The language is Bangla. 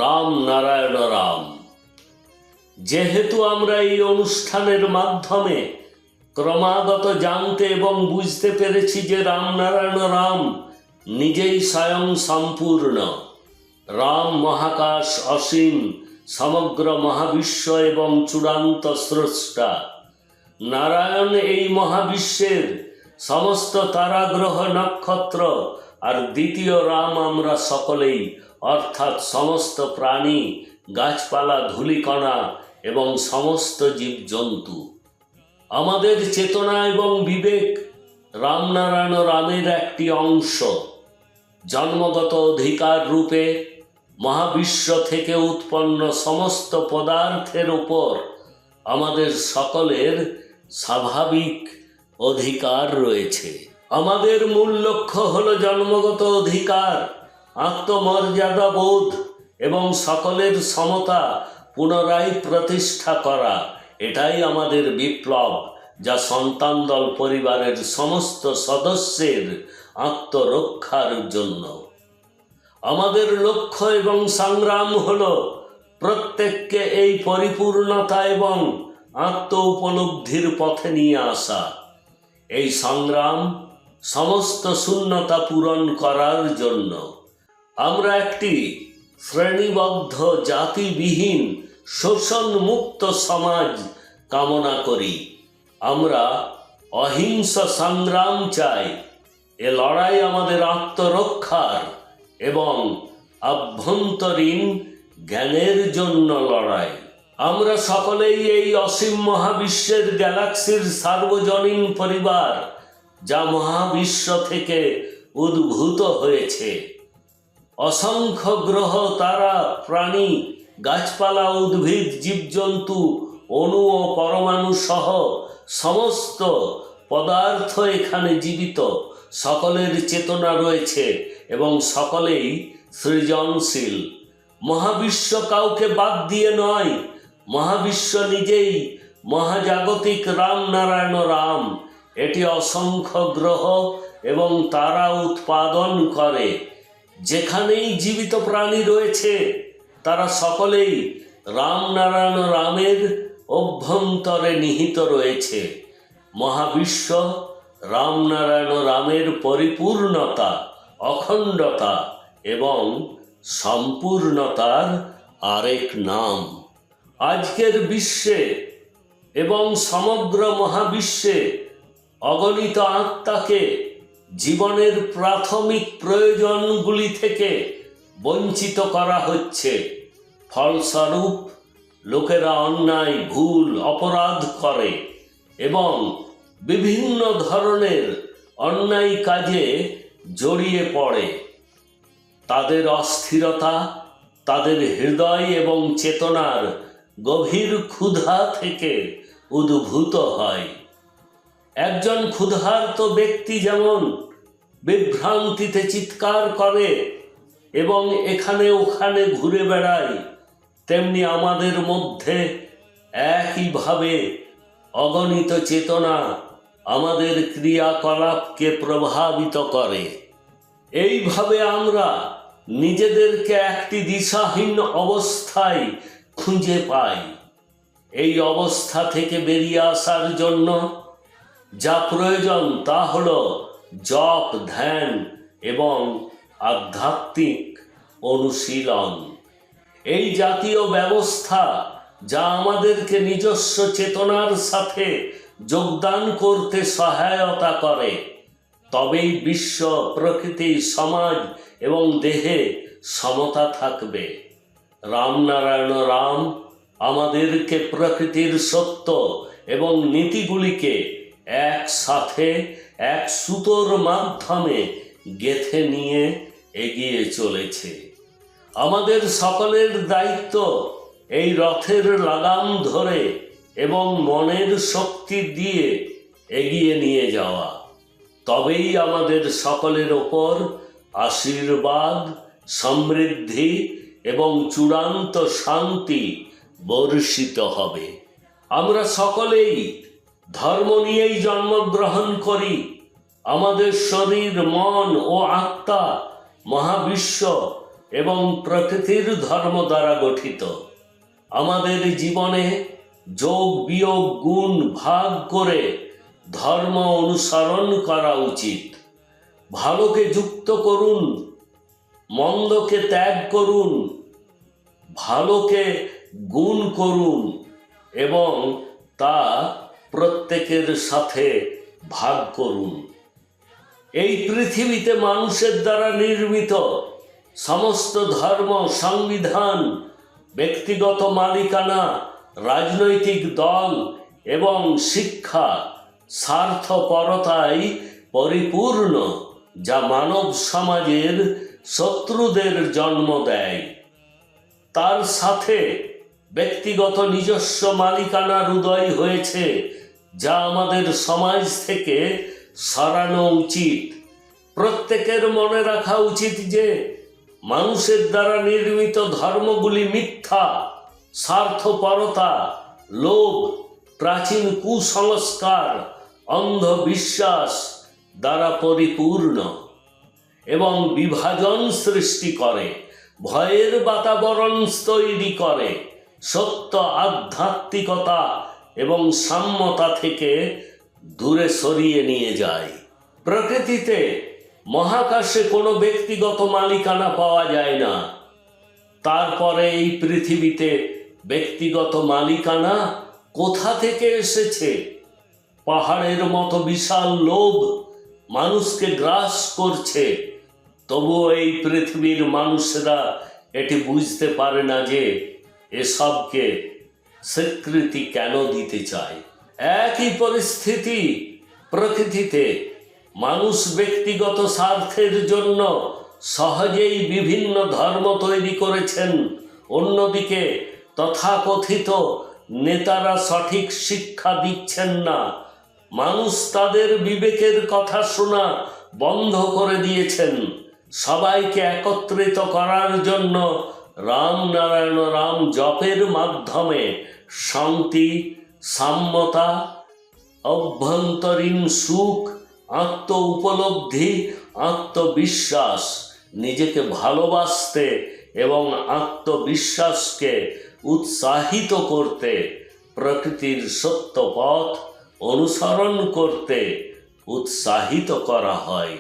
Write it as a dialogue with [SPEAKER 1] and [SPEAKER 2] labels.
[SPEAKER 1] রাম নারায়ণ রাম। যেহেতু আমরা এই অনুষ্ঠানের মাধ্যমে ক্রমাগত জানতে এবং বুঝতে পেরেছি যে রাম নারায়ণ রাম নিজেই স্বয়ং সম্পূর্ণ, রাম মহাকাশ অসীম, সমগ্র মহাবিশ্ব এবং চূড়ান্ত স্রষ্টা। নারায়ণ এই মহাবিশ্বের সমস্ত তারাগ্রহ নক্ষত্র, আর দ্বিতীয় রাম আমরা সকলেই, অর্থাৎ সমস্ত প্রাণী, গাছপালা, ধূলিকণা এবং সমস্ত জীবজন্তু। আমাদের চেতনা এবং বিবেক রামনারায়ণ রামের একটি অংশ। জন্মগত অধিকার রূপে মহাবিশ্ব থেকে উৎপন্ন সমস্ত পদার্থের ওপর আমাদের সকলের স্বাভাবিক অধিকার রয়েছে। আমাদের মূল লক্ষ্য হল জন্মগত অধিকার, আত্মমর্যাদা বোধ এবং সকলের সমতা পুনরায় প্রতিষ্ঠা করা। এটাই আমাদের বিপ্লব, যা সন্তান দল পরিবারের সমস্ত সদস্যের আত্মরক্ষার জন্য। আমাদের লক্ষ্য এবং সংগ্রাম হল প্রত্যেককে এই পরিপূর্ণতা এবং আত্ম উপলব্ধির পথে নিয়ে আসা। এই সংগ্রাম সমস্ত শূন্যতা পূরণ করার জন্য। আমরা একটি শ্রেণীবদ্ধ, জাতিবিহীন, শোষণমুক্ত সমাজ কামনা করি। আমরা অহিংস সংগ্রাম চাই। এ লড়াই আমাদের আত্মরক্ষার এবং আভ্যন্তরীণ জ্ঞানের জন্য লড়াই। আমরা সকলেই এই অসীম মহাবিশ্বের গ্যালাক্সির সার্বজনীন পরিবার, যা মহাবিশ্ব থেকে উদ্ভূত হয়েছে। অসংখ্য গ্রহ, তারা, প্রাণী, গাছপালা, উদ্ভিদ, জীবজন্তু, অণু ও পরমাণু সহ সমস্ত পদার্থ এখানে জীবিত। সকলের চেতনা রয়েছে এবং সকলেই সৃজনশীল। মহাবিশ্ব কাউকে বাদ দিয়ে নয়, মহাবিশ্ব নিজেই মহাজাগতিক রাম নারায়ণ রাম। এটি অসংখ্য গ্রহ এবং তারা উৎপাদন করে। যেখানেই জীবিত প্রাণী রয়েছে তারা সকলেই রাম নারায়ণ রামের অভ্যন্তরে নিহিত রয়েছে। মহাবিশ্ব রাম নারায়ণ রামের পরিপূর্ণতা, অখণ্ডতা এবং সম্পূর্ণতার আরেক নাম। আজকের বিশ্বে এবং সমগ্র মহাবিশ্বে অগণিত আত্মাকে জীবনের প্রাথমিক প্রয়োজনগুলি থেকে বঞ্চিত করা হচ্ছে। ফলস্বরূপ লোকেরা অন্যায়, ভুল, অপরাধ করে এবং বিভিন্ন ধরনের অন্যায় কাজে জড়িয়ে পড়ে। তাদের অস্থিরতা তাদের হৃদয় এবং চেতনার গভীর ক্ষুধা থেকে উদ্ভূত হয়। একজন ক্ষুধার্ত ব্যক্তি যেমন বিভ্রান্তিতে চিৎকার করে এবং এখানে ওখানে ঘুরে বেড়ায়, তেমনি আমাদের মধ্যে একইভাবে অগণিত চেতনা আমাদের ক্রিয়াকলাপকে প্রভাবিত করে। এইভাবে আমরা নিজেদেরকে একটি দিশাহীন অবস্থায় খুঁজে পাই। এই অবস্থা থেকে বেরিয়ে আসার জন্য যা প্রয়োজন তা হল জপ, ধ্যান এবং আধ্যাত্মিক অনুশীলন। এই জাতীয় ব্যবস্থা যা আমাদেরকে নিজস্ব চেতনার সাথে যোগদান করতে সহায়তা করে, তবেই বিশ্ব, প্রকৃতি, সমাজ এবং দেহে সমতা থাকবে। রামনারায়ণ রাম আমাদেরকে প্রকৃতির সত্য এবং নীতিগুলিকে একসাথে এক সুতোর মাধ্যমে গেঁথে নিয়ে এগিয়ে চলেছে। আমাদের সকলের দায়িত্ব এই রথের লাগাম ধরে এবং মনের শক্তি দিয়ে এগিয়ে নিয়ে যাওয়া। তবেই আমাদের সকলের ওপর আশীর্বাদ, সমৃদ্ধি এবং চূড়ান্ত শান্তি বর্ষিত হবে। আমরা সকলেই ধর্ম নিয়েই জন্মগ্রহণ করি। আমাদের শরীর, মন ও আত্মা মহাবিশ্ব এবং প্রকৃতির ধর্ম দ্বারা গঠিত। আমাদের জীবনে যোগ বিয়োগ গুণ ভাগ করে ধর্ম অনুসরণ করা উচিত। ভালোকে যুক্ত করুন, মন্দকে ত্যাগ করুন, ভালোকে গুণ করুন এবং তা প্রত্যেকের সাথে ভাগ করুন। এই পৃথিবীতে মানুষের দ্বারা নির্মিত সমস্ত ধর্ম, সংবিধান, ব্যক্তিগত মালিকানা, রাজনৈতিক দল এবং শিক্ষা স্বার্থপরতায় পরিপূর্ণ, যা মানব সমাজের শত্রুদের জন্ম দেয়। তার সাথে ব্যক্তিগত নিজস্ব মালিকানার উদয় হয়েছে, যা আমাদের সমাজ থেকে সরানো উচিত। প্রত্যেকের মনে রাখা উচিত যে মানুষের দ্বারা নির্মিত ধর্মগুলি মিথ্যা, স্বার্থপরতা, লোভ, প্রাচীন কুসংস্কার, অন্ধবিশ্বাস দ্বারা পরিপূর্ণ এবং বিভাজন সৃষ্টি করে, ভয়ের বাতাবরণ তৈরি করে, সত্য, আধ্যাত্মিকতা এবং সাম্যতা থেকে দূরে সরিয়ে নিয়ে যায়। প্রকৃতিতে, মহাকাশে কোনো ব্যক্তিগত মালিকানা পাওয়া যায় না। তারপরে এই পৃথিবীতে ব্যক্তিগত মালিকানা কোথা থেকে এসেছে? পাহাড়ের মতো বিশাল লোভ মানুষকে গ্রাস করছে, তবুও এই পৃথিবীর মানুষেরা এটি বুঝতে পারে না যে এসবকে স্বীকৃতি কেন দিতে চায়। একই পরিস্থিতি প্রকৃতিতে। মানুষ ব্যক্তিগত স্বার্থের জন্য সহজেই বিভিন্ন ধর্ম তৈরি করেছেন। অন্যদিকে তথাকথিত নেতারা সঠিক শিক্ষা দিচ্ছেন না। মানুষ তাদের বিবেকের কথা শোনা বন্ধ করে দিয়েছেন। সবাইকে একত্রিত করার জন্য রাম নারায়ণ রাম জপের মাধ্যমে শান্তি, সাম্যতা, অভ্যন্তরীণ সুখ, আত্ম উপলব্ধি, আত্মবিশ্বাস, নিজেকে ভালোবাসতে এবং আত্মবিশ্বাসকে উৎসাহিত করতে, প্রকৃতির সত্য পথ অনুসরণ করতে উৎসাহিত করা হয়।